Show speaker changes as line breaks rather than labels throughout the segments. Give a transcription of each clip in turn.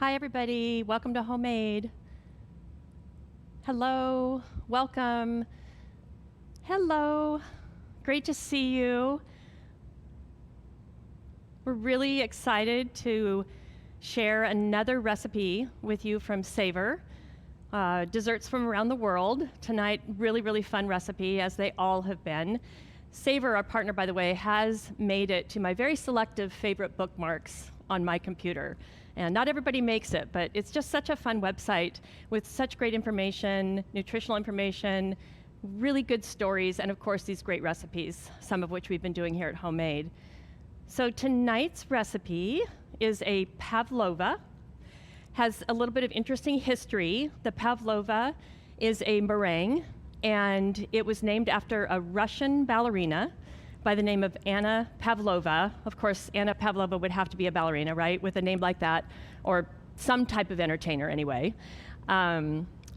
Hi, everybody. Welcome to Homemade. Hello. Welcome. Hello. Great to see you. We're really excited to share another recipe with you from Savor. Desserts from around the world. Tonight, really fun recipe, as they all have been. Savor, our partner, by the way, has made it to my very selective favorite bookmarks on my computer. And not everybody makes it, but it's just such a fun website with such great information, nutritional information, really good stories, and of course these great recipes, some of which we've been doing here at Homemade. So tonight's recipe is a pavlova. Has a little bit of interesting history. The pavlova is a meringue, and it was named after a Russian ballerina by the name of Anna Pavlova. Of course, Anna Pavlova would have to be a ballerina, right, with a name like that, or some type of entertainer anyway.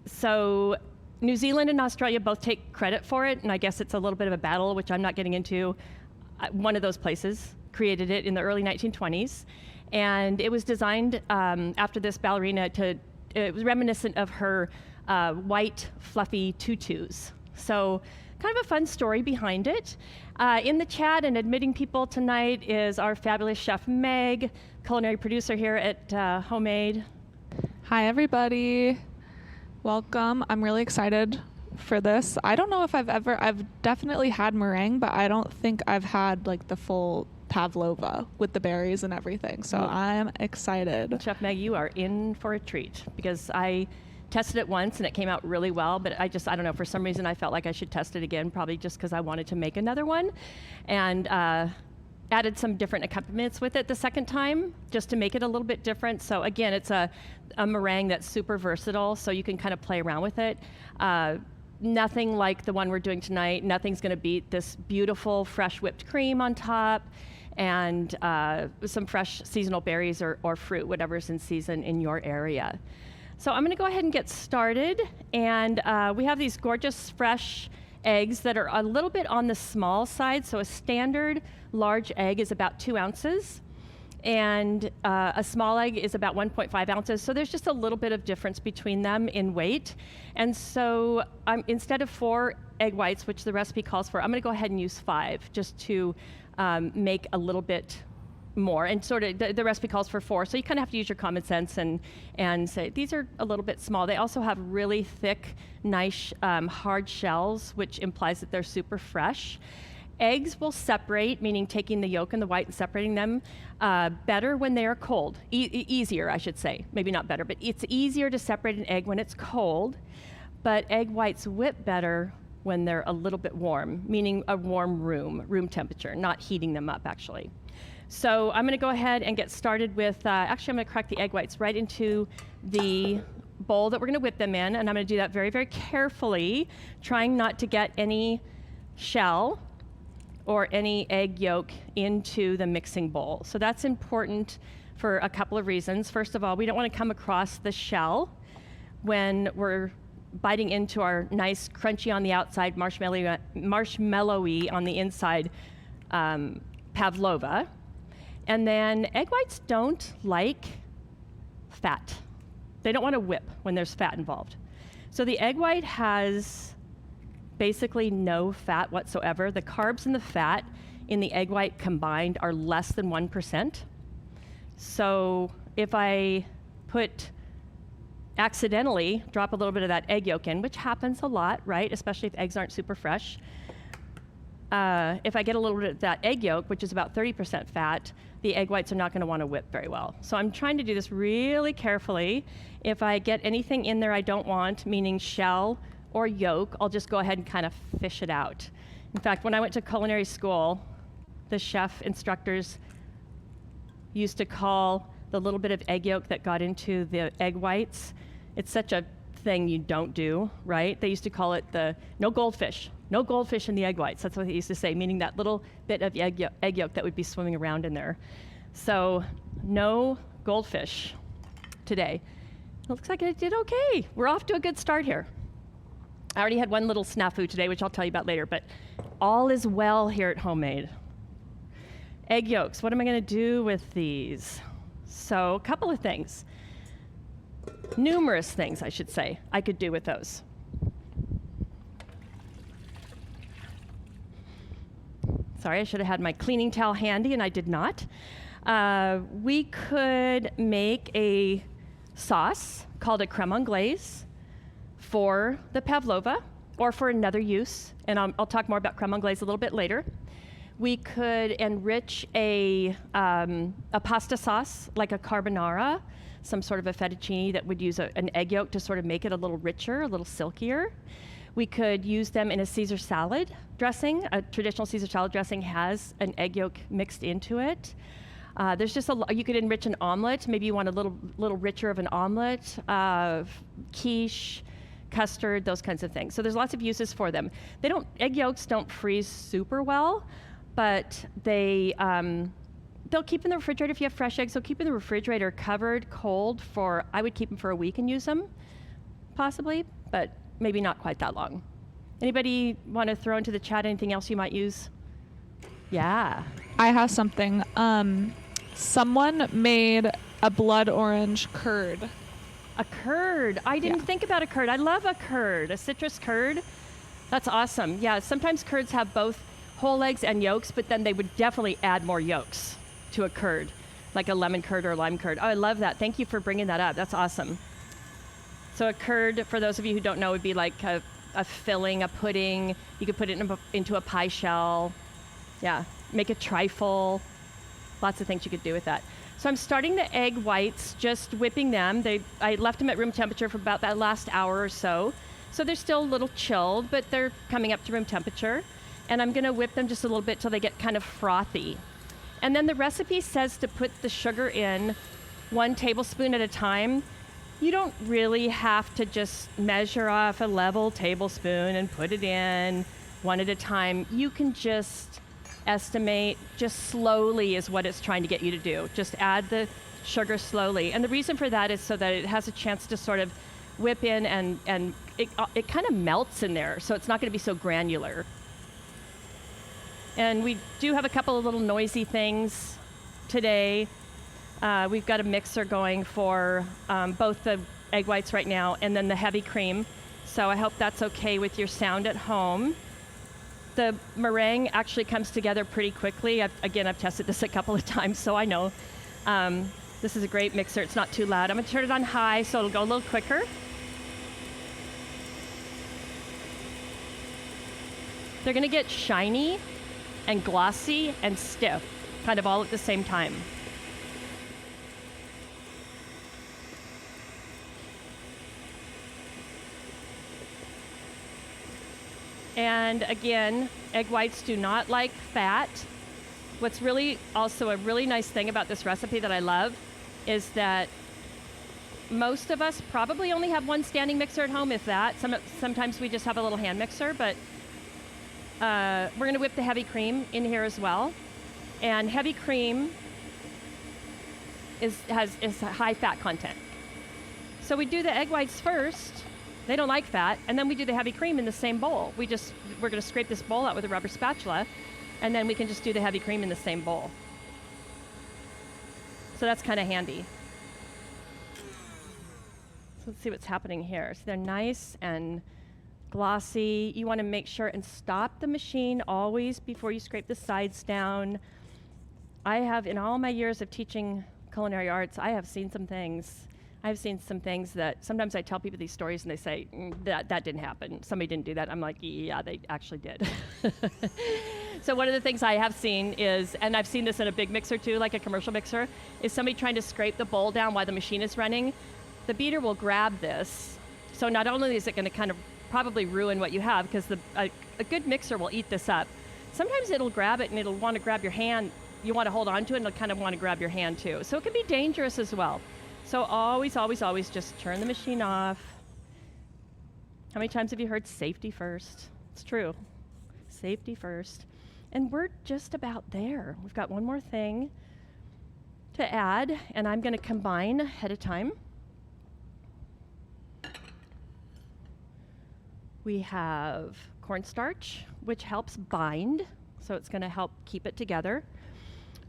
So New Zealand and Australia both take credit for it, and I guess it's a little bit of a battle, which I'm not getting into. One of those places created it in the early 1920s, and it was designed after this ballerina it was reminiscent of her white, fluffy tutus. So kind of a fun story behind it. In the chat and admitting people tonight is our fabulous chef Meg, culinary producer here at Homemade.
Hi everybody, welcome. I'm really excited for this. I don't know if I've definitely had meringue, but I don't think I've had like the full pavlova with the berries and everything. So I'm excited.
Chef Meg, you are in for a treat, because I tested it once and it came out really well, but I don't know, for some reason I felt like I should test it again, probably just because I wanted to make another one, and added some different accompaniments with it the second time just to make it a little bit different. So again, it's a meringue that's super versatile, so you can kind of play around with it. Nothing like the one we're doing tonight. Nothing's going to beat this beautiful fresh whipped cream on top, and some fresh seasonal berries or fruit, whatever's in season in your area. So I'm going to go ahead and get started, and we have these gorgeous fresh eggs that are a little bit on the small side. So a standard large egg is about 2 ounces, and a small egg is about 1.5 ounces. So there's just a little bit of difference between them in weight. And so instead of 4 egg whites, which the recipe calls for, I'm going to go ahead and use 5 just to make a little bit more, and sort of the recipe calls for 4, so you kind of have to use your common sense and say these are a little bit small. They also have really thick, nice, hard shells, which implies that they're super fresh. Eggs will separate, meaning taking the yolk and the white and separating them, better when they are cold. Easier, I should say. Maybe not better, but it's easier to separate an egg when it's cold, but egg whites whip better when they're a little bit warm, meaning a warm room temperature, not heating them up actually. So I'm going to go ahead and get started with, actually I'm going to crack the egg whites right into the bowl that we're going to whip them in, and I'm going to do that very carefully, trying not to get any shell or any egg yolk into the mixing bowl. So that's important for a couple of reasons. First of all, we don't want to come across the shell when we're biting into our nice crunchy on the outside, marshmallowy on the inside pavlova. And then egg whites don't like fat. They don't want to whip when there's fat involved. So the egg white has basically no fat whatsoever. The carbs and the fat in the egg white combined are less than 1%. So if I accidentally drop a little bit of that egg yolk in, which happens a lot, right? Especially if eggs aren't super fresh. If I get a little bit of that egg yolk, which is about 30% fat, the egg whites are not going to want to whip very well. So I'm trying to do this really carefully. If I get anything in there I don't want, meaning shell or yolk, I'll just go ahead and kind of fish it out. In fact, when I went to culinary school, the chef instructors used to call the little bit of egg yolk that got into the egg whites, it's such a thing you don't do, right? They used to call it no goldfish in the egg whites. That's what they used to say, meaning that little bit of egg yolk that would be swimming around in there. So no goldfish today. It looks like it did okay. We're off to a good start here. I already had one little snafu today, which I'll tell you about later, but all is well here at Homemade. Egg yolks, what am I going to do with these? So a couple of things. numerous things, I should say, I could do with those. Sorry, I should have had my cleaning towel handy, and I did not. We could make a sauce called a creme anglaise for the pavlova, or for another use, and I'll talk more about creme anglaise a little bit later. We could enrich a pasta sauce, like a carbonara, some sort of a fettuccine that would use an egg yolk to sort of make it a little richer, a little silkier. We could use them in a Caesar salad dressing. A traditional Caesar salad dressing has an egg yolk mixed into it. There's just you could enrich an omelet. Maybe you want a little richer of an omelet, quiche, custard, those kinds of things. So there's lots of uses for them. Egg yolks don't freeze super well, but they'll keep in the refrigerator. If you have fresh eggs, they'll keep in the refrigerator covered, cold I would keep them for a week and use them, possibly, but maybe not quite that long. Anybody want to throw into the chat anything else you might use? Yeah.
I have something. Someone made a blood orange curd.
A curd. I didn't think about a curd. I love a curd, a citrus curd. That's awesome. Yeah, sometimes curds have both whole eggs and yolks, but then they would definitely add more yolks to a curd, like a lemon curd or a lime curd. Oh, I love that. Thank you for bringing that up. That's awesome. So a curd, for those of you who don't know, would be like a filling, a pudding. You could put it into a pie shell. Yeah, make a trifle. Lots of things you could do with that. So I'm starting the egg whites, just whipping them. I left them at room temperature for about that last hour or so. So they're still a little chilled, but they're coming up to room temperature. And I'm gonna whip them just a little bit till they get kind of frothy. And then the recipe says to put the sugar in 1 tablespoon at a time. You don't really have to just measure off a level tablespoon and put it in 1 at a time. You can just estimate, just slowly is what it's trying to get you to do. Just add the sugar slowly. And the reason for that is so that it has a chance to sort of whip in and it kind of melts in there, so it's not gonna be so granular. And we do have a couple of little noisy things today. We've got a mixer going for both the egg whites right now and then the heavy cream. So I hope that's okay with your sound at home. The meringue actually comes together pretty quickly. I've tested this a couple of times, so I know. This is a great mixer. It's not too loud. I'm gonna turn it on high so it'll go a little quicker. They're gonna get shiny and glossy and stiff, kind of all at the same time. And again, egg whites do not like fat. What's really also a really nice thing about this recipe that I love is that most of us probably only have 1 standing mixer at home, if that. Sometimes we just have a little hand mixer, but we're gonna whip the heavy cream in here as well. And heavy cream is a high fat content. So we do the egg whites first. They don't like fat, and then we do the heavy cream in the same bowl. We're gonna scrape this bowl out with a rubber spatula, and then we can just do the heavy cream in the same bowl. So that's kind of handy. So let's see what's happening here. So they're nice and glossy. You wanna make sure and stop the machine always before you scrape the sides down. I have, in all my years of teaching culinary arts, I have seen some things. I've seen some things that sometimes I tell people these stories and they say, that didn't happen. Somebody didn't do that. I'm like, yeah, they actually did. So one of the things I have seen is, and I've seen this in a big mixer too, like a commercial mixer, is somebody trying to scrape the bowl down while the machine is running. The beater will grab this. So not only is it gonna kind of probably ruin what you have, because a good mixer will eat this up. Sometimes it'll grab it and it'll wanna grab your hand. You wanna hold on to it and it'll kind of wanna grab your hand too. So it can be dangerous as well. So always, always, always just turn the machine off. How many times have you heard safety first? It's true. Safety first. And we're just about there. We've got one more thing to add, and I'm gonna combine ahead of time. We have cornstarch, which helps bind, so it's gonna help keep it together.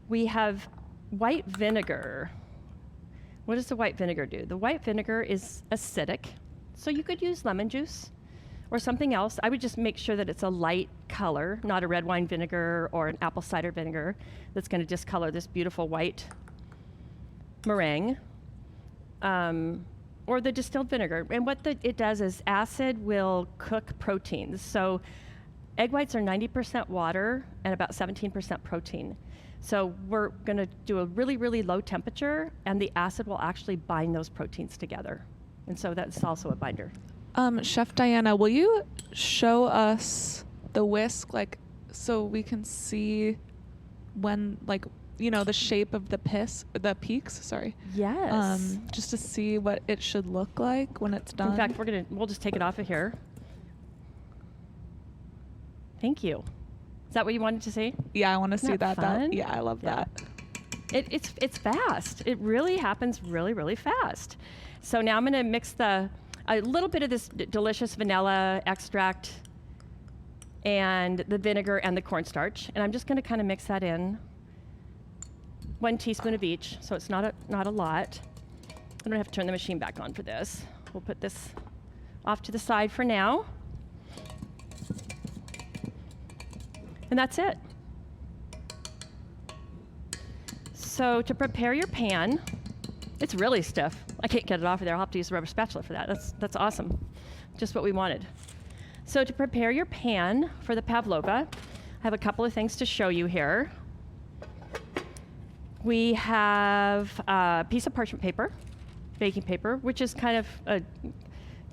We have white vinegar. what does the white vinegar do? The white vinegar is acidic, so you could use lemon juice or something else. I would just make sure that it's a light color, not a red wine vinegar or an apple cider vinegar that's going to discolor this beautiful white meringue, or the distilled vinegar. And what it does is acid will cook proteins. So egg whites are 90% water and about 17% protein. So we're going to do a really, really low temperature, and the acid will actually bind those proteins together. And so that's also a binder.
Chef Diana, will you show us the whisk, like, so we can see when, like, you know, the shape of the peaks, sorry.
Yes.
Just to see what it should look like when it's done.
In fact, we'll just take it off of here. Thank you. Is that what you wanted to see?
Yeah, I want to see that.
Fun?
Yeah, I love that.
It's fast. It really happens really, really fast. So now I'm going to mix a little bit of this delicious vanilla extract and the vinegar and the cornstarch, and I'm just going to kind of mix that in. 1 teaspoon of each, so it's not a lot. I don't have to turn the machine back on for this. We'll put this off to the side for now. And that's it. So to prepare your pan, it's really stiff. I can't get it off of there. I'll have to use a rubber spatula for that. That's awesome. Just what we wanted. So to prepare your pan for the pavlova, I have a couple of things to show you here. We have a piece of parchment paper, baking paper, which is kind of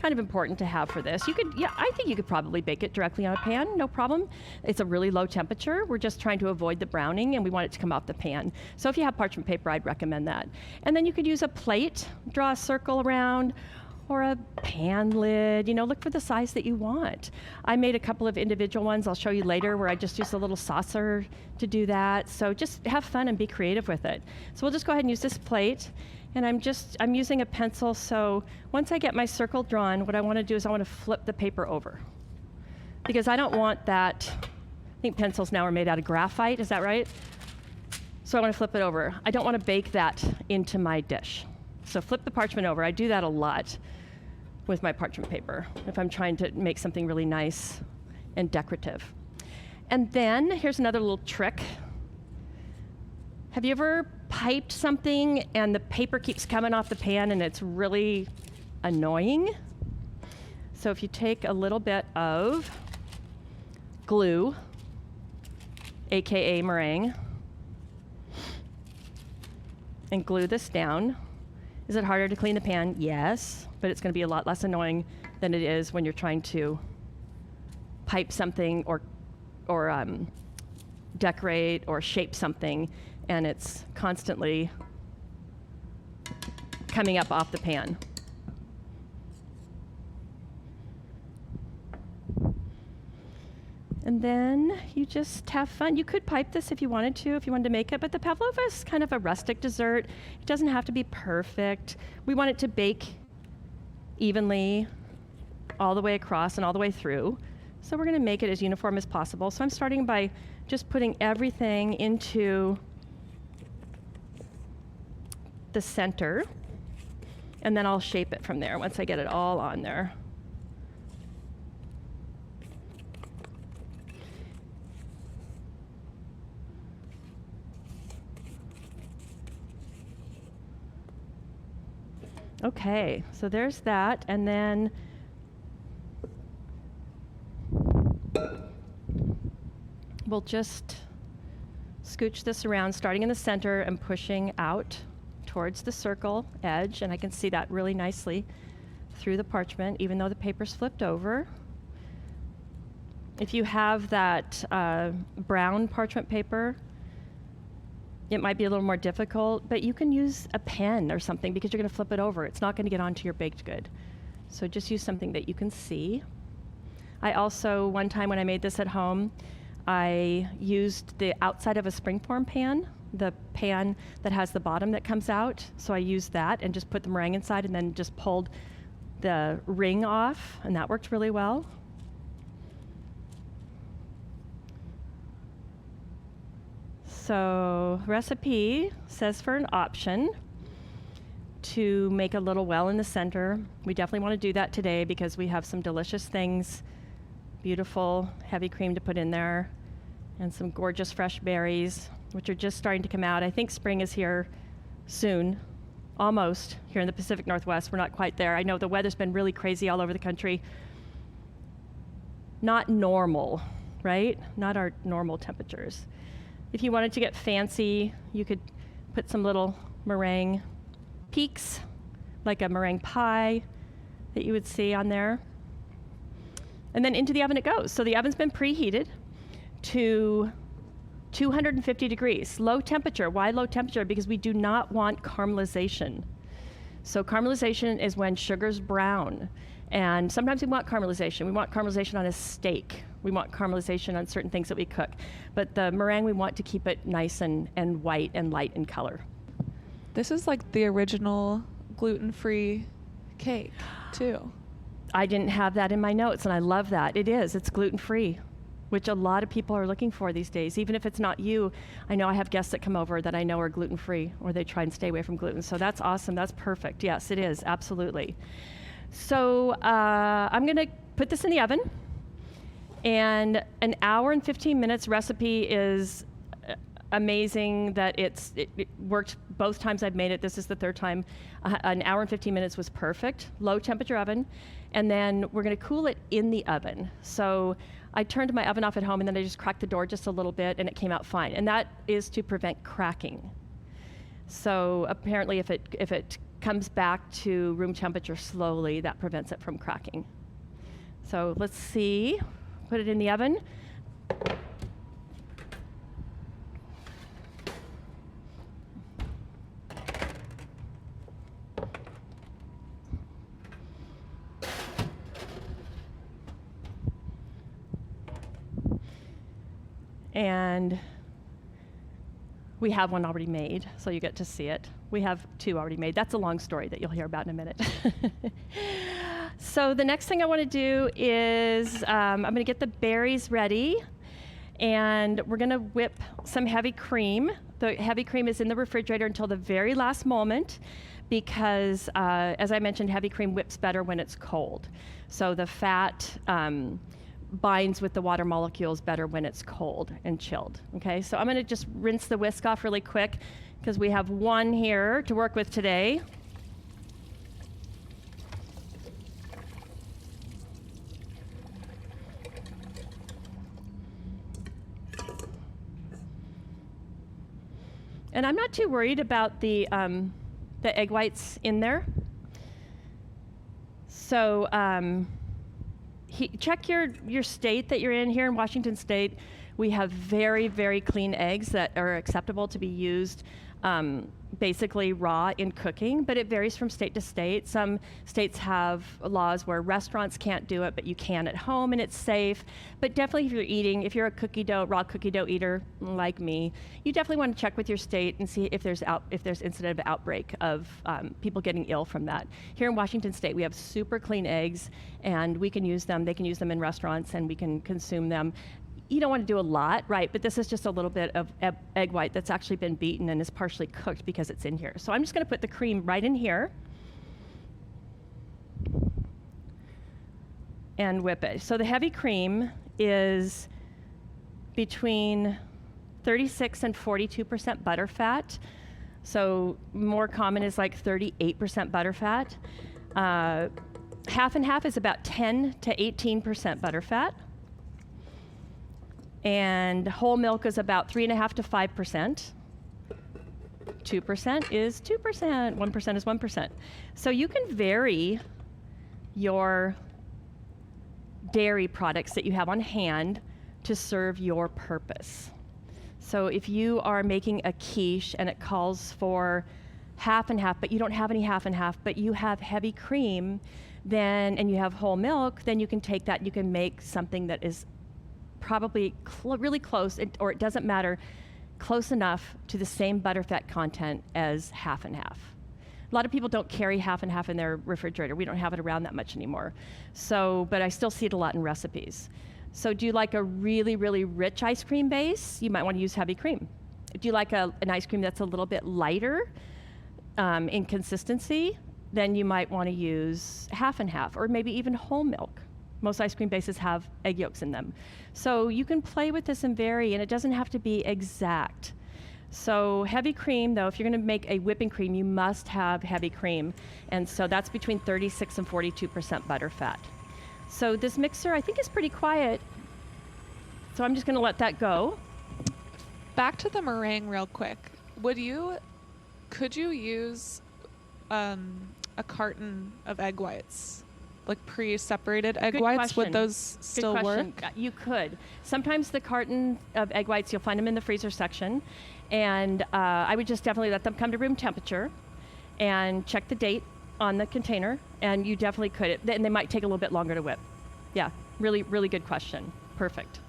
important to have for this. I think you could probably bake it directly on a pan, no problem. It's a really low temperature. We're just trying to avoid the browning, and we want it to come off the pan. So if you have parchment paper, I'd recommend that. And then you could use a plate, draw a circle around, or a pan lid, look for the size that you want. I made a couple of individual ones I'll show you later where I just used a little saucer to do that. So just have fun and be creative with it. So we'll just go ahead and use this plate. And I'm using a pencil, so once I get my circle drawn, what I want to do is I want to flip the paper over. Because I don't want that, I think pencils now are made out of graphite, is that right? So I want to flip it over. I don't want to bake that into my dish. So flip the parchment over. I do that a lot with my parchment paper if I'm trying to make something really nice and decorative. And then here's another little trick. Have you ever piped something and the paper keeps coming off the pan and it's really annoying? So if you take a little bit of glue, aka meringue, and glue this down. Is it harder to clean the pan? Yes, but it's going to be a lot less annoying than it is when you're trying to pipe something or decorate or shape something and it's constantly coming up off the pan. And then you just have fun. You could pipe this if you wanted to make it, but the pavlova is kind of a rustic dessert. It doesn't have to be perfect. We want it to bake evenly all the way across and all the way through. So we're going to make it as uniform as possible. So I'm starting by just putting everything into the center, and then I'll shape it from there once I get it all on there. Okay, so there's that, and then we'll just scooch this around, starting in the center and pushing out towards the circle edge, and I can see that really nicely through the parchment, even though the paper's flipped over. If you have that brown parchment paper, it might be a little more difficult, but you can use a pen or something because you're going to flip it over. It's not going to get onto your baked good. So just use something that you can see. I also, one time when I made this at home, I used the outside of a springform pan, the pan that has the bottom that comes out. So I used that and just put the meringue inside and then just pulled the ring off, and that worked really well. So recipe says for an option to make a little well in the center. We definitely want to do that today because we have some delicious things, beautiful heavy cream to put in there, and some gorgeous fresh berries, which are just starting to come out. I think spring is here soon, almost here in the Pacific Northwest. We're not quite there. I know the weather's been really crazy all over the country. Not normal, right? Not our normal temperatures. If you wanted to get fancy, you could put some little meringue peaks, like a meringue pie that you would see on there. And then into the oven it goes. So the oven's been preheated to 250 degrees, low temperature. Why low temperature? Because we do not want caramelization. So caramelization is when sugar's brown. And sometimes we want caramelization. We want caramelization on a steak. We want caramelization on certain things that we cook. But the meringue, we want to keep it nice and white and light in color.
This is like the original gluten-free cake, too.
I didn't have that in my notes, and I love that. It is. It's gluten-free, which a lot of people are looking for these days. Even if it's not you, I know I have guests that come over that I know are gluten-free, or they try and stay away from gluten. So that's awesome. That's perfect. Yes, it is. Absolutely. So I'm going to put this in the oven. And an hour and 15 minutes recipe is amazing that it worked both times I've made it. This is the third time. An hour and 15 minutes was perfect. Low temperature oven. And then we're going to cool it in the oven. So I turned my oven off at home, and then I just cracked the door just a little bit, and it came out fine. And that is to prevent cracking. So apparently if it comes back to room temperature slowly, that prevents it from cracking. So let's see. Put it in the oven. And we have one already made, so you get to see it. We have two already made. That's a long story that you'll hear about in a minute. So the next thing I want to do is I'm going to get the berries ready, and we're going to whip some heavy cream. The heavy cream is in the refrigerator until the very last moment because, as I mentioned, heavy cream whips better when it's cold. So the fat binds with the water molecules better when it's cold and chilled. Okay, so I'm going to just rinse the whisk off really quick because we have one here to work with today. And I'm not too worried about the egg whites in there. So check your state that you're in. Here in Washington State, we have very, very clean eggs that are acceptable to be used basically raw in cooking, but it varies from state to state. Some states have laws where restaurants can't do it, but you can at home and it's safe. But definitely if you're a raw cookie dough eater like me, you definitely want to check with your state and see if there's incident of outbreak of people getting ill from that. Here in Washington State, we have super clean eggs and we can use them. They can use them in restaurants and we can consume them. You don't want to do a lot, right? But this is just a little bit of egg white that's actually been beaten and is partially cooked because it's in here. So I'm just going to put the cream right in here and whip it. So the heavy cream is between 36 and 42% butter fat. So more common is like 38% butter fat. Half and half is about 10 to 18% butter fat. And whole milk is about 3.5 to 5%. 2% is 2%. 1% is 1%. So you can vary your dairy products that you have on hand to serve your purpose. So if you are making a quiche and it calls for half and half, but you don't have any half and half, but you have heavy cream, and you have whole milk, then you can take that and you can make something that is probably really close, or it doesn't matter, close enough to the same butterfat content as half and half. A lot of people don't carry half and half in their refrigerator. We don't have it around that much anymore. So, but I still see it a lot in recipes. So do you like a really, really rich ice cream base? You might want to use heavy cream. Do you like an ice cream that's a little bit lighter? in consistency, then you might want to use half and half, or maybe even whole milk. Most ice cream bases have egg yolks in them. So you can play with this and vary, and it doesn't have to be exact. So heavy cream, though, if you're going to make a whipping cream, you must have heavy cream. And so that's between 36 and 42% butter fat. So this mixer, I think, is pretty quiet. So I'm just going to let that go.
Back to the meringue real quick. Could you use a carton of egg whites? Like pre-separated egg whites?
Question.
Would those still work?
You could. Sometimes the carton of egg whites, you'll find them in the freezer section. And I would just definitely let them come to room temperature and check the date on the container. And you definitely could. And they might take a little bit longer to whip. Yeah, really, really good question. Perfect.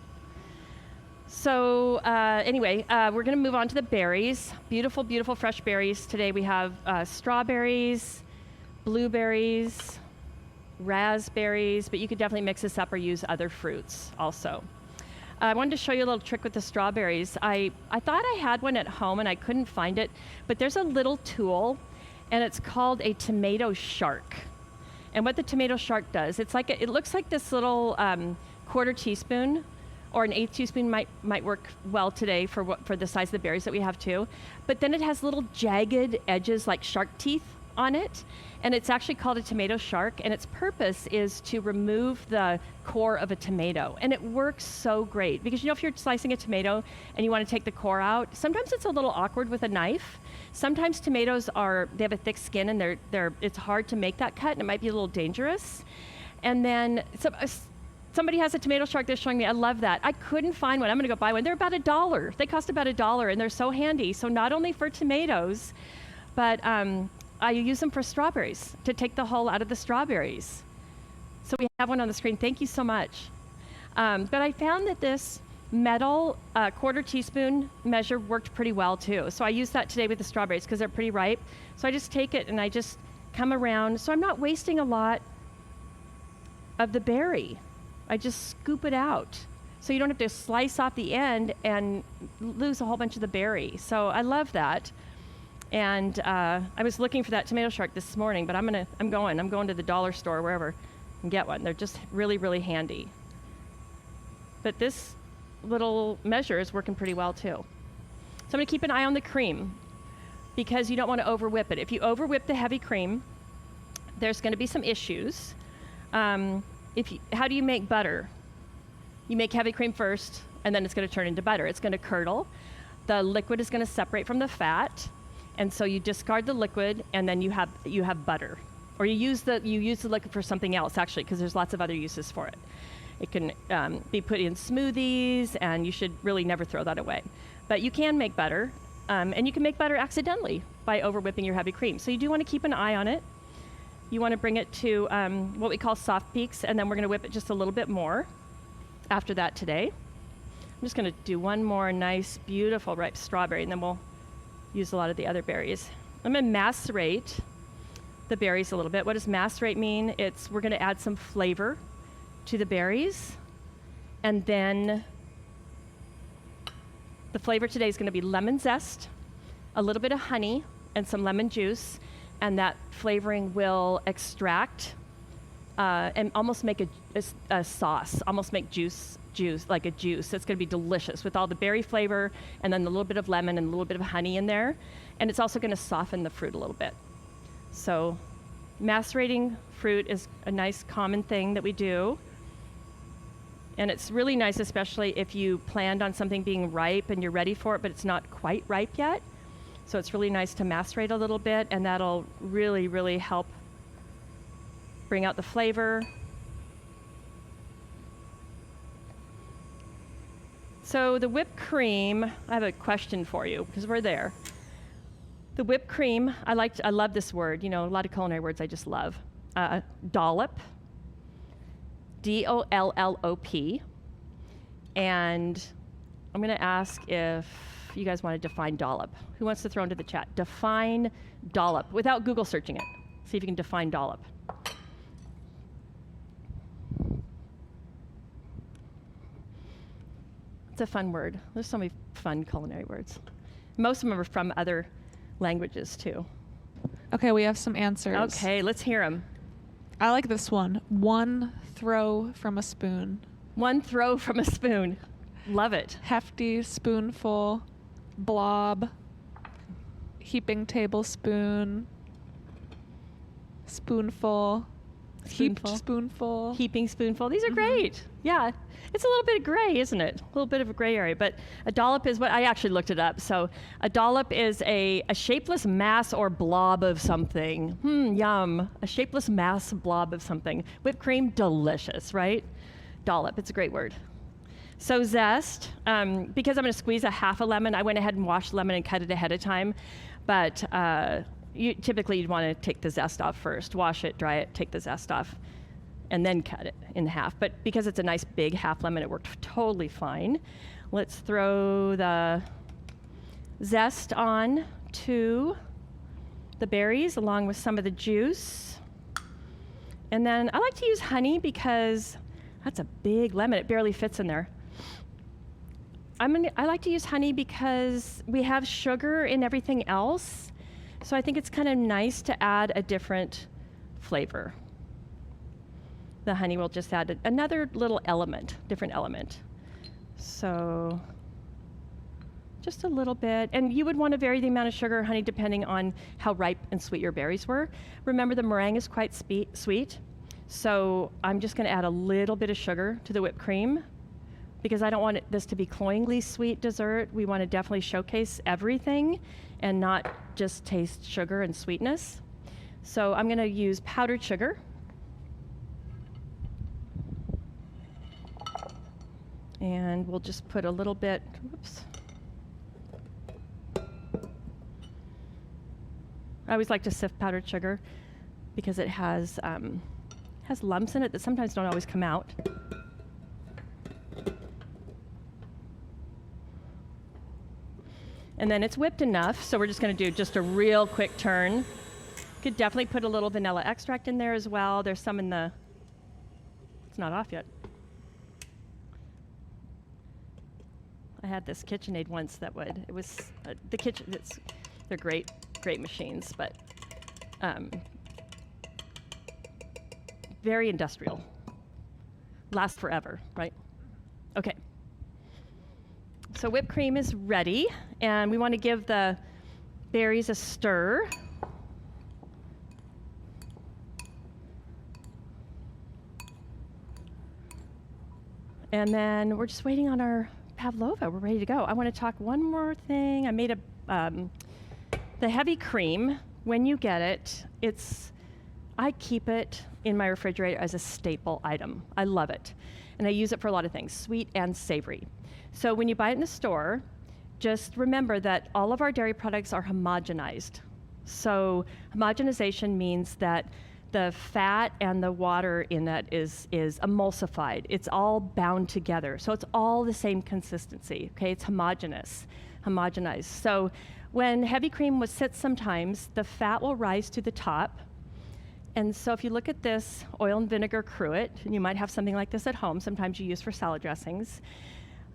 So anyway, we're going to move on to the berries. Beautiful, beautiful fresh berries. Today we have strawberries, blueberries, raspberries, but you could definitely mix this up or use other fruits also. I wanted to show you a little trick with the strawberries. I thought I had one at home and I couldn't find it, but there's a little tool and it's called a tomato shark. And what the tomato shark does, it looks like this little quarter teaspoon or an eighth teaspoon might work well today for the size of the berries that we have too. But then it has little jagged edges like shark teeth on it, and it's actually called a tomato shark, and its purpose is to remove the core of a tomato. And it works so great because, if you're slicing a tomato and you want to take the core out, sometimes it's a little awkward with a knife. Sometimes tomatoes they have a thick skin and it's hard to make that cut, and it might be a little dangerous. And then somebody has a tomato shark they're showing me. I love that. I couldn't find one. I'm going to go buy one. They're about $1. They cost about $1, and they're so handy. So not only for tomatoes, but I use them for strawberries to take the hull out of the strawberries. So we have one on the screen. Thank you so much. But I found that this metal quarter teaspoon measure worked pretty well too. So I used that today with the strawberries because they're pretty ripe. So I just take it and I just come around. So I'm not wasting a lot of the berry. I just scoop it out. So you don't have to slice off the end and lose a whole bunch of the berry. So I love that. And I was looking for that tomato shark this morning, but I'm going to the dollar store, wherever, and get one. They're just really, really handy. But this little measure is working pretty well too. So I'm going to keep an eye on the cream because you don't want to overwhip it. If you overwhip the heavy cream, there's going to be some issues. How do you make butter? You make heavy cream first, and then it's going to turn into butter. It's going to curdle. The liquid is going to separate from the fat. And so you discard the liquid, and then you have butter, or you use the liquid for something else actually, because there's lots of other uses for it. It can be put in smoothies, and you should really never throw that away. But you can make butter, and you can make butter accidentally by overwhipping your heavy cream. So you do want to keep an eye on it. You want to bring it to what we call soft peaks, and then we're going to whip it just a little bit more after that today. I'm just going to do one more nice, beautiful ripe strawberry, and then we'll use a lot of the other berries. I'm going to macerate the berries a little bit. What does macerate mean? We're going to add some flavor to the berries, and then the flavor today is going to be lemon zest, a little bit of honey, and some lemon juice, and that flavoring will extract and almost make a sauce, almost make juice like a juice. It's going to be delicious with all the berry flavor and then a little bit of lemon and a little bit of honey in there. And it's also going to soften the fruit a little bit. So macerating fruit is a nice common thing that we do. And it's really nice, especially if you planned on something being ripe and you're ready for it, but it's not quite ripe yet. So it's really nice to macerate a little bit, and that'll really, really help bring out the flavor. So the whipped cream, I have a question for you because we're there. The whipped cream, I love this word. A lot of culinary words I just love. Dollop, D-O-L-L-O-P. And I'm going to ask if you guys want to define dollop. Who wants to throw into the chat? Define dollop without Google searching it. See if you can define dollop. It's a fun word. There's so many fun culinary words. Most of them are from other languages too.
Okay, we have some answers.
Okay, let's hear them.
I like this one. One throw from a spoon.
One throw from a spoon. Love it.
Hefty spoonful. Blob. Heaping tablespoon. Spoonful. Heaped spoonful.
Heaping spoonful. These are great. Yeah. It's a little bit gray, isn't it? A little bit of a gray area. But a dollop is what I actually looked it up. So a dollop is a shapeless mass or blob of something. Yum. A shapeless mass blob of something. Whipped cream, delicious, right? Dollop. It's a great word. So zest, because I'm going to squeeze a half a lemon, I went ahead and washed the lemon and cut it ahead of time. But typically you'd want to take the zest off first. Wash it, dry it, take the zest off, and then cut it in half. But because it's a nice big half lemon, it worked totally fine. Let's throw the zest on to the berries along with some of the juice. And then I like to use honey because that's a big lemon. It barely fits in there. I like to use honey because we have sugar in everything else. So I think it's kind of nice to add a different flavor. The honey will just add another little element, different element. So just a little bit. And you would want to vary the amount of sugar or honey depending on how ripe and sweet your berries were. Remember, the meringue is quite sweet. So I'm just going to add a little bit of sugar to the whipped cream because I don't want this to be cloyingly sweet dessert. We want to definitely showcase everything and not just taste sugar and sweetness. So I'm going to use powdered sugar. And we'll just put a little bit, whoops. I always like to sift powdered sugar because it has lumps in it that sometimes don't always come out. And then it's whipped enough, so we're just going to do just a real quick turn. Could definitely put a little vanilla extract in there as well. There's some in the, it's not off yet. I had this KitchenAid once that would, it was the kitchen, they're great machines, but very industrial. Last forever, right? Okay. So whipped cream is ready, and we want to give the berries a stir. And then we're just waiting on our Pavlova. We're ready to go. I want to talk one more thing. I made the heavy cream. When you get it, I keep it in my refrigerator as a staple item. I love it. And I use it for a lot of things, sweet and savory. So when you buy it in the store, just remember that all of our dairy products are homogenized. So homogenization means that the fat and the in it is emulsified. It's all bound together. So it's all the same consistency, okay? It's homogenized. So when heavy cream sits sometimes, the fat will rise to the top. And so if you look at this oil and vinegar cruet, and you might have something like this at home, sometimes you use for salad dressings,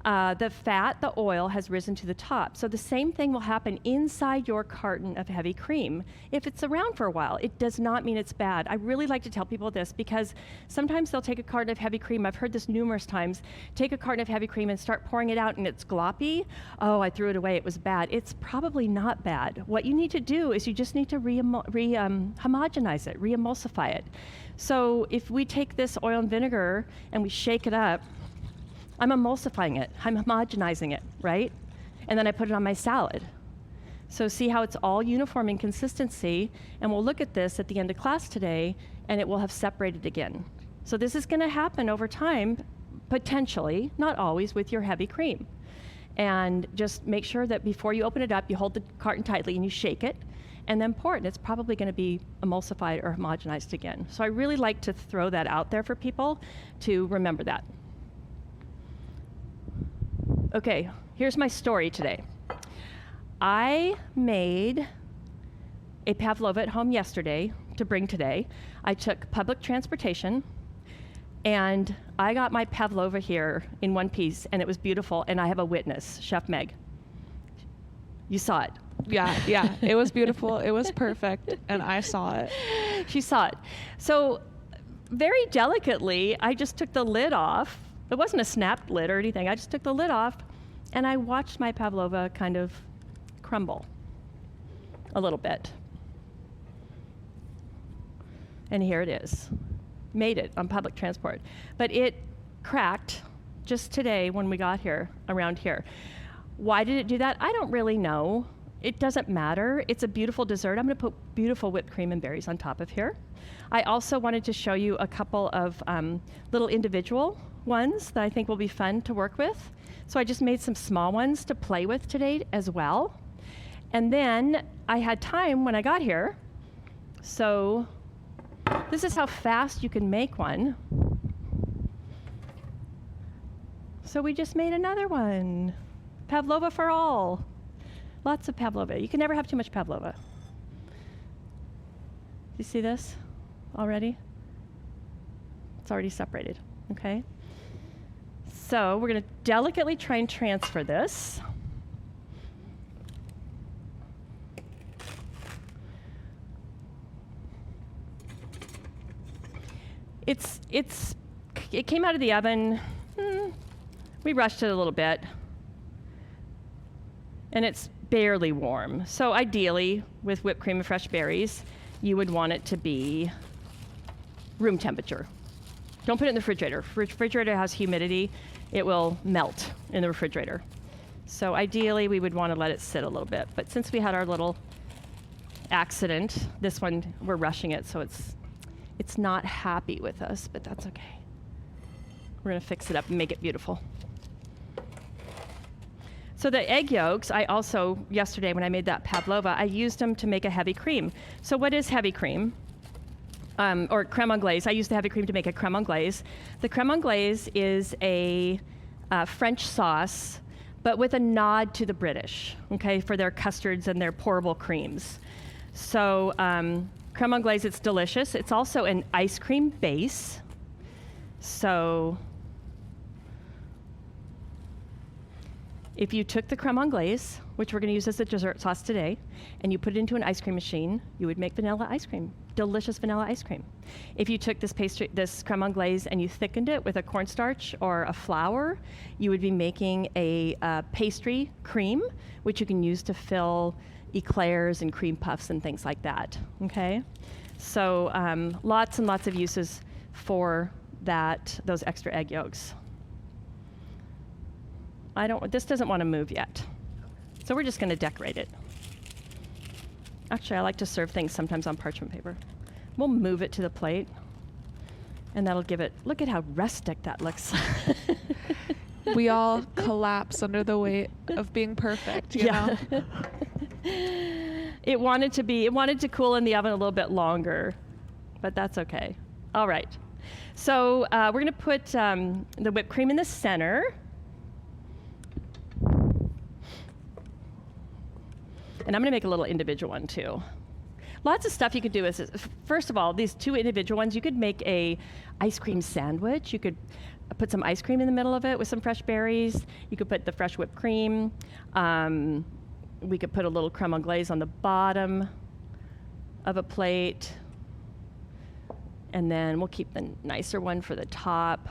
the fat, the oil has risen to the top. So the same thing will happen inside your carton of heavy cream. If it's around for a while, it does not mean it's bad. I really like to tell people this because sometimes they'll take a carton of heavy cream. I've heard this numerous times. Take a carton of heavy cream and start pouring it out and it's gloppy. Oh, I threw it away. It was bad. It's probably not bad. What you need to do is you just need to homogenize it, re-emulsify it. So if we take this oil and vinegar and we shake it up, I'm emulsifying it. I'm homogenizing it, right? And then I put it on my salad. So see how it's all uniform in consistency, and we'll look at this at the end of class today, and it will have separated again. So this is going to happen over time, potentially, not always, with your heavy cream. And just make sure that before you open it up, you hold the carton tightly and you shake it, and then pour it. It's probably going to be emulsified or homogenized again. So I really like to throw that out there for people to remember that. Okay, here's my story today. I made a Pavlova at home yesterday to bring today. I took public transportation, and I got my Pavlova here in one piece, and it was beautiful, and I have a witness, Chef Meg. You saw it.
Yeah. It was beautiful. It was perfect. And I saw it.
She saw it. So very delicately, I just took the lid off. It wasn't a snapped lid or anything. I just took the lid off, and I watched my pavlova kind of crumble a little bit. And here it is. Made it on public transport. But it cracked just today when we got here, around here. Why did it do that? I don't really know. It doesn't matter. It's a beautiful dessert. I'm going to put beautiful whipped cream and berries on top of here. I also wanted to show you a couple of little individual ones that I think will be fun to work with. So I just made some small ones to play with today as well. And then I had time when I got here. So this is how fast you can make one. So we just made another one. Pavlova for all. Lots of pavlova. You can never have too much pavlova. You see this already? It's already separated, okay? So we're going to delicately try and transfer this. It came out of the oven. We rushed it a little bit. And it's barely warm. So ideally, with whipped cream and fresh berries, you would want it to be room temperature. Don't put it in the refrigerator. Refrigerator has humidity. It will melt in the refrigerator. So ideally, we would want to let it sit a little bit. But since we had our little accident, this one, we're rushing it, so it's not happy with us, but that's okay. We're going to fix it up and make it beautiful. So the egg yolks, I also, yesterday when I made that pavlova, I used them to make a heavy cream. So what is heavy cream? Or creme anglaise. I used the heavy cream to make a creme anglaise. The creme anglaise is a French sauce, but with a nod to the British, okay, for their custards and their pourable creams. So creme anglaise, it's delicious. It's also an ice cream base. So if you took the creme anglaise, which we're going to use as a dessert sauce today, and you put it into an ice cream machine, you would make vanilla ice cream, delicious vanilla ice cream. If you took this creme anglaise, and you thickened it with a cornstarch or a flour, you would be making a pastry cream, which you can use to fill eclairs and cream puffs and things like that. Okay, so lots and lots of uses for those extra egg yolks. This doesn't want to move yet. So we're just going to decorate it. Actually, I like to serve things sometimes on parchment paper. We'll move it to the plate, and that'll give it, look at how rustic that looks.
We all collapse under the weight of being perfect, you know?
It wanted to cool in the oven a little bit longer, but that's okay. All right. So we're going to put the whipped cream in the center. And I'm going to make a little individual one too. Lots of stuff you could do is, first of all, these two individual ones, you could make a ice cream sandwich. You could put some ice cream in the middle of it with some fresh berries. You could put the fresh whipped cream. We could put a little creme anglaise on the bottom of a plate. And then we'll keep the nicer one for the top.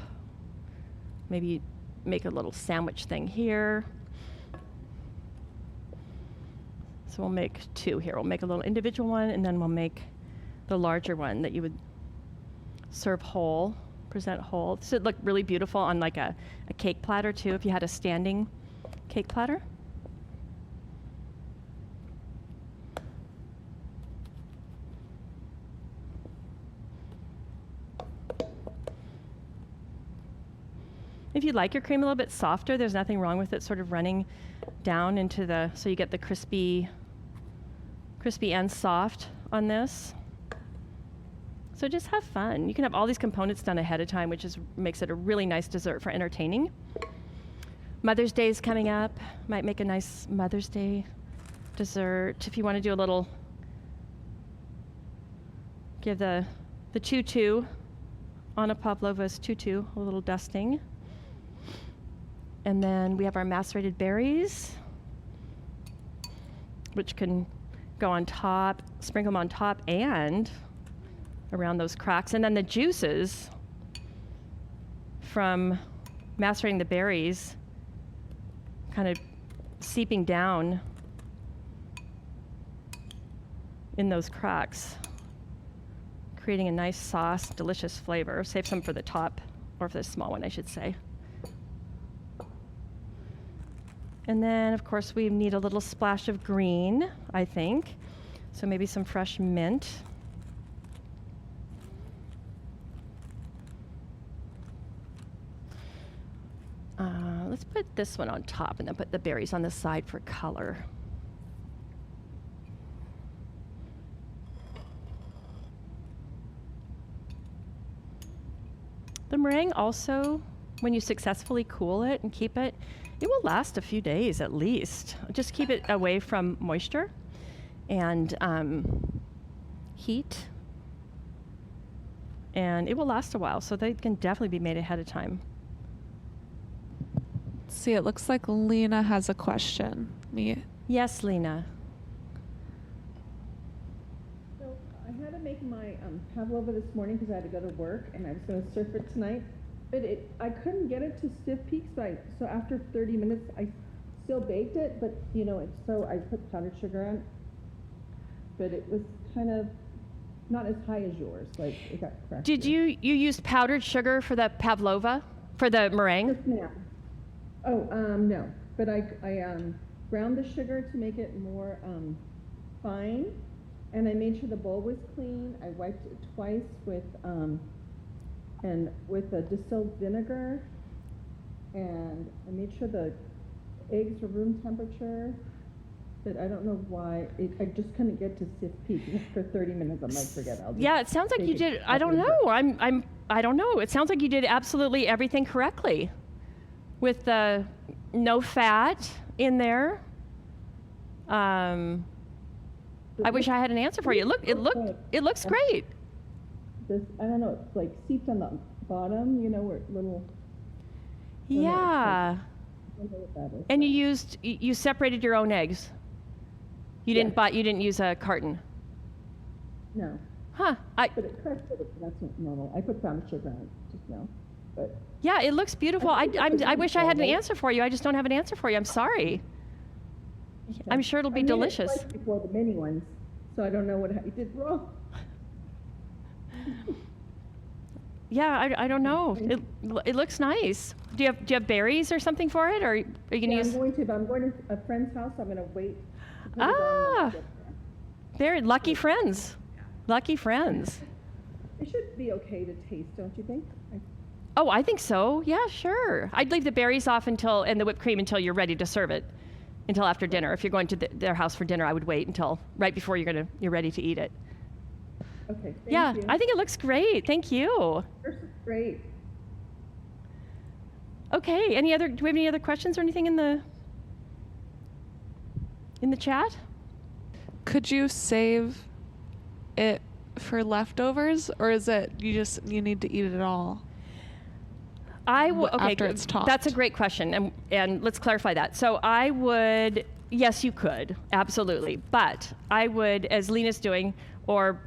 Maybe make a little sandwich thing here. So we'll make two here. We'll make a little individual one, and then we'll make the larger one that you would serve whole, present whole. This would look really beautiful on like a cake platter too, if you had a standing cake platter. If you like your cream a little bit softer, there's nothing wrong with it sort of running down into so you get the crispy and soft on this. So just have fun. You can have all these components done ahead of time, which makes it a really nice dessert for entertaining. Mother's Day is coming up. Might make a nice Mother's Day dessert. If you want to do a little, give the tutu, Anna Pavlova's tutu, a little dusting. And then we have our macerated berries. which can go on top, sprinkle them on top and around those cracks. And then the juices from macerating the berries kind of seeping down in those cracks, creating a nice sauce, delicious flavor. Save some for the top, or for the small one, I should say. And then, of course, we need a little splash of green, I think. So maybe some fresh mint. Let's put this one on top and then put the berries on the side for color. The meringue also, when you successfully cool it and keep it, it will last a few days at least. Just keep it away from moisture and heat, and it will last a while, so they can definitely be made ahead of time.
See, it looks like Lena has a question.
Yes, Lena.
So I had to make my pavlova this morning because I had to go to work and I was going to serve it tonight. But I couldn't get it to stiff peaks, so after 30 minutes I still baked it, but I put powdered sugar on. But it was kind of not as high as yours, like it got cracked.
Did you use powdered sugar for the pavlova, for the meringue?
Just now. Oh, no. But I ground the sugar to make it more fine, and I made sure the bowl was clean. I wiped it twice with a distilled vinegar, and I made sure the eggs were room temperature. But I don't know why I just couldn't get to stiff peak for 30 minutes. I'm like, forget it.
Yeah, it sounds like you did. I don't know. I don't know. It sounds like you did absolutely everything correctly, with the no fat in there. I wish I had an answer for you. It looks great.
This, I don't know. It's like seeped on the bottom. Where little.
Yeah.
I don't know what that is.
And you separated your own eggs. You didn't use a carton.
No.
Huh.
But it crushed it. That's not normal. I put powdered sugar on it just now. But
yeah, it looks beautiful. I wish I had an answer for you. I just don't have an answer for you. I'm sorry.
okay.
I'm sure it'll be delicious.
I made it twice before the mini ones, so I don't know what I did wrong.
Yeah, I don't know. It looks nice. Do you have berries or something for it, or are you gonna use?
I'm going to a friend's house. I'm gonna wait. to put it on
Ah,
when I get there.
very lucky friends. Lucky friends.
It should be okay to taste, don't you think?
Oh, I think so. Yeah, sure. I'd leave the berries off and the whipped cream until you're ready to serve it, until after dinner. If you're going to their house for dinner, I would wait until right before you're ready to eat it.
Okay.
Yeah,
Thank you.
I think it looks great. Thank you.
Yours is great.
Okay. Do we have any other questions or anything in the chat?
Could you save it for leftovers, or is it you need to eat it all?
Okay,
after it's topped?
That's a great question, and let's clarify that. So yes, you could, absolutely. But I would, as Lena's doing, or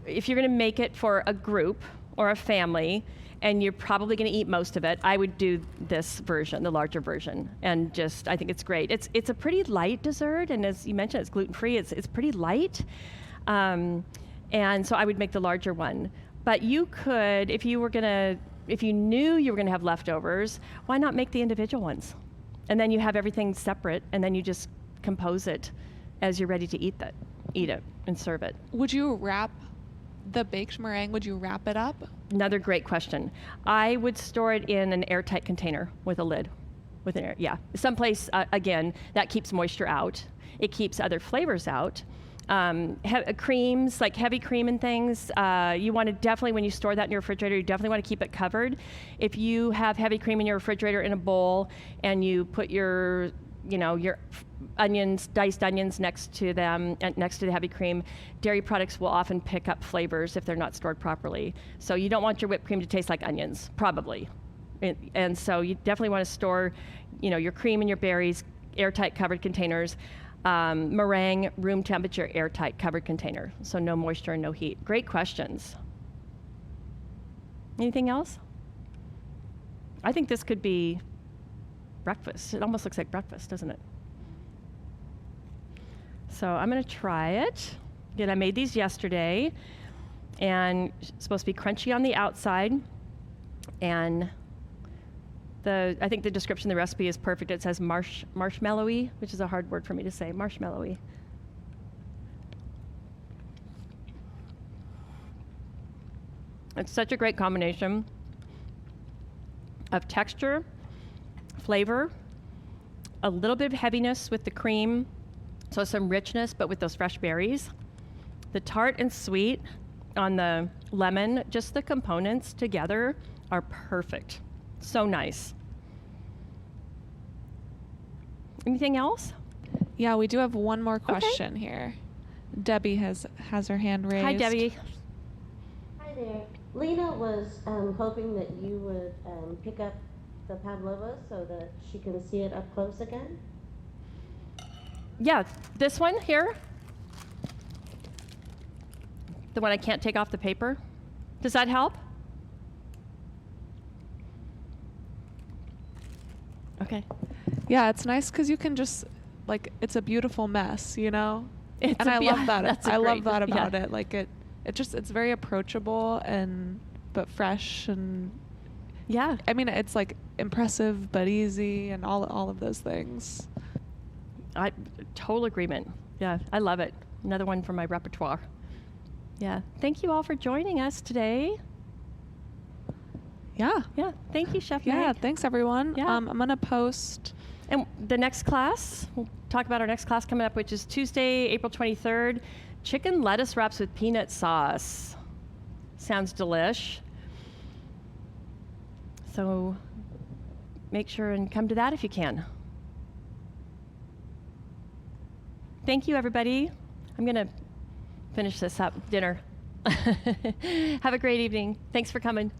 if you're going to make it for a group or a family, and you're probably going to eat most of it, I would do this version, the larger version, and I think it's great. It's a pretty light dessert, and as you mentioned, it's gluten-free. It's pretty light, and so I would make the larger one. But you could, if you knew you were going to have leftovers, why not make the individual ones? And then you have everything separate, and then you just compose it as you're ready to eat it and serve it.
Would you wrap the baked meringue? Would you wrap it up?
Another great question. I would store it in an airtight container with a lid. Someplace, again, that keeps moisture out. It keeps other flavors out. Creams, like heavy cream and things, you want to definitely, when you store that in your refrigerator, you definitely want to keep it covered. If you have heavy cream in your refrigerator in a bowl and you put your onions, diced onions next to them, next to the heavy cream, dairy products will often pick up flavors if they're not stored properly. So you don't want your whipped cream to taste like onions, probably. And so you definitely want to store, your cream and your berries, airtight covered containers. Meringue, room temperature, airtight, covered container. So no moisture and no heat. Great questions. Anything else? I think this could be breakfast. It almost looks like breakfast, doesn't it? So I'm going to try it. Again, I made these yesterday, and it's supposed to be crunchy on the outside. And I think the description of the recipe is perfect. It says marshmallow-y, which is a hard word for me to say, marshmallow-y. It's such a great combination of texture, flavor, a little bit of heaviness with the cream, so some richness, but with those fresh berries. The tart and sweet on the lemon, just the components together are perfect. So nice. Anything else?
Yeah, we do have one more question here. Debbie has her hand raised.
Hi, Debbie.
Hi there. Lena was hoping that you would pick up the Pavlova so that she can see it up close again.
Yeah, this one here. The one I can't take off the paper. Does that help? Okay.
Yeah, it's nice because you can just, like, it's a beautiful mess, you know?
It's
I love that.
That's
I love
great,
that about
yeah.
it. Like, it's very approachable but fresh and
Yeah.
I mean, it's like impressive but easy and all of those things.
Total agreement. Yeah, I love it. Another one from my repertoire. Yeah. Thank you all for joining us today.
Yeah.
Yeah. Thank you, Chef
Yeah,
Meg.
thanks everyone.
Yeah.
I'm going to post.
And the next class, we'll talk about our next class coming up, which is Tuesday, April 23rd. Chicken lettuce wraps with peanut sauce. Sounds delish. So make sure and come to that if you can. Thank you, everybody. I'm going to finish this up. Dinner. Have a great evening. Thanks for coming.